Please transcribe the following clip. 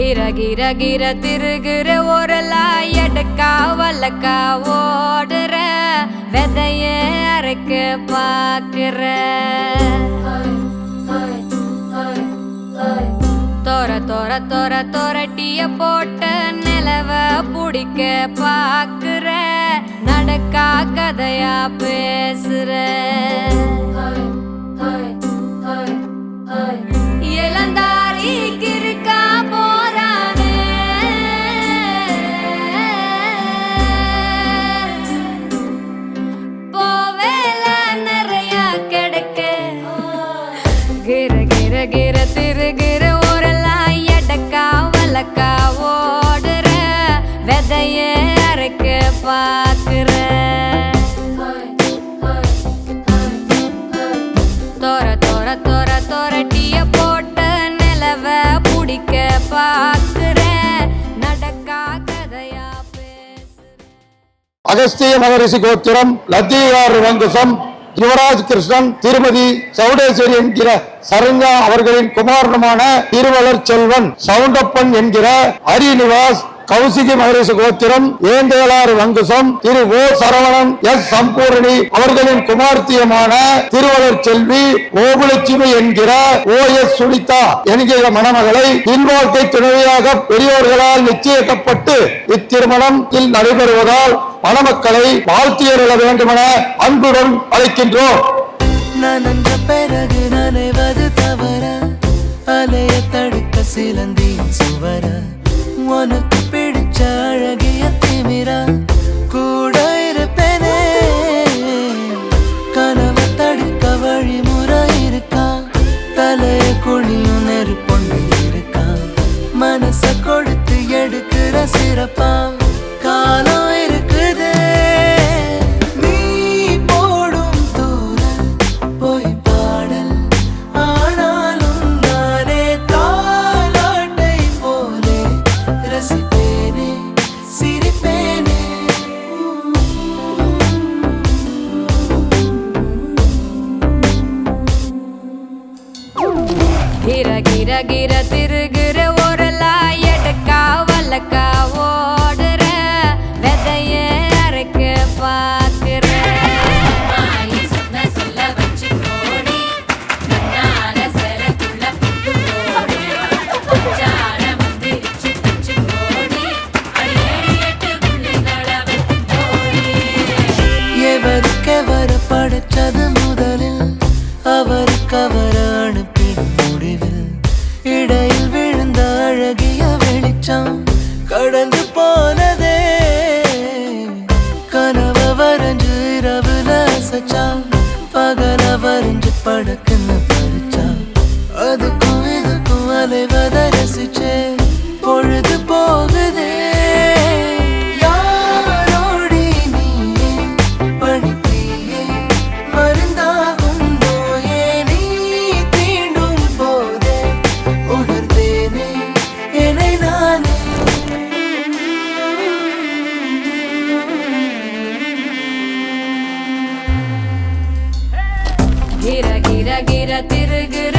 गिर गिर गिर तिरुगिर ओरलाई எடுக்கா வல்லக்கா ஓடுற வெதைய அரைக்க பாக்குற தோர தோர தோர தோரட்டிய போட்ட நிலவ புடிக்க பாக்குற நடக்கா கதையா பேசுற இளந்தாரி கிறுக்கா போறானே போவேல நிறைய கிடைக்க கிர கிர கிர திருகிற ஓரலாம் எடக்கா வலக்கா ஓடுற வெதைய அரைக்க பாக்குற தோர தோர தோர தோரட்டிய போட்ட நிலவ புடிக்க பாக்குற நடக்கா கதையா பேசுற. அகஸ்திய மகரிஷி கோத்திரம் லத்தியாறு வங்குசம் யுவராஜ் கிருஷ்ணன் திருமதி சவுடேஸ்வரி என்கிற சரஞ்சா அவர்களின் குமாரனுமான திருவளர் செல்வன் சவுண்டப்பன் என்கிற ஹரிநிவாஸ் கௌசிகி மகரிஷி கோத்திரம் ஏந்தேலாறு வங்குசம் திரு ஓ சரவணன் எஸ் சம்பூரணி அவர்களின் குமார்த்தியமான திருவளர் செல்வி ஓபுலட்சுமி என்கிற ஓ எஸ் சுனிதா என்கிற மணமகளை இல்வாழ்க்கை துணைவியாக பெரியோர்களால் நிச்சயிக்கப்பட்டு இத்திருமணம் நடைபெறுவதால் மணமக்களை வாழ்த்தியருள வேண்டுமென அன்புடன் அழைக்கின்றோம். நன்ற பிறகு நனைவது தவற அலைய தடுக்க சிலந்தியின் சுவர உனக்கு பிடிச்ச அழகிய திமிரா கூட இருப்பேனே கனவை தடுக்க வழிமுறை இருக்கா தலைய குழியும் நெருப்பொண்டு இருக்கா மனச கொடுத்து எடுக்கிற சிறப்பா காலம் இருக்குதே நீ போடும் தூரல் போய் பாடல் ஆனாலும் நானே தாலாட்டை போலே ரசிப்பேனே சிரிப்பேனே गिर गिर गिर तिरुगिर ओरलाई எடுக்கா வல்லக்கா ஓடுற வெதைய அரைக்க பாக்குற எவருக்கெவர படைச்சது முதலில் அவருக்கு அவர அனுப்பிடும் முடிவில் இடையில் விழுந்த அழகிய வெளிச்சம் கடந்து போனதே கனவ வரைஞ்சு இரவுல அசைச்சா பகல வரைஞ்சு படக்குன்னு பறிச்சா அதுக்கும் இதுக்கும் அலைவத ரசிச்சே பொழுது போகுதே யாரோடி நீயே படித்தீயே மருந்தாகும் நோயே நீ தீண்டும் போதே உணர்ந்தேனே என்னை நானே गिर गिर गिर तिरुगिर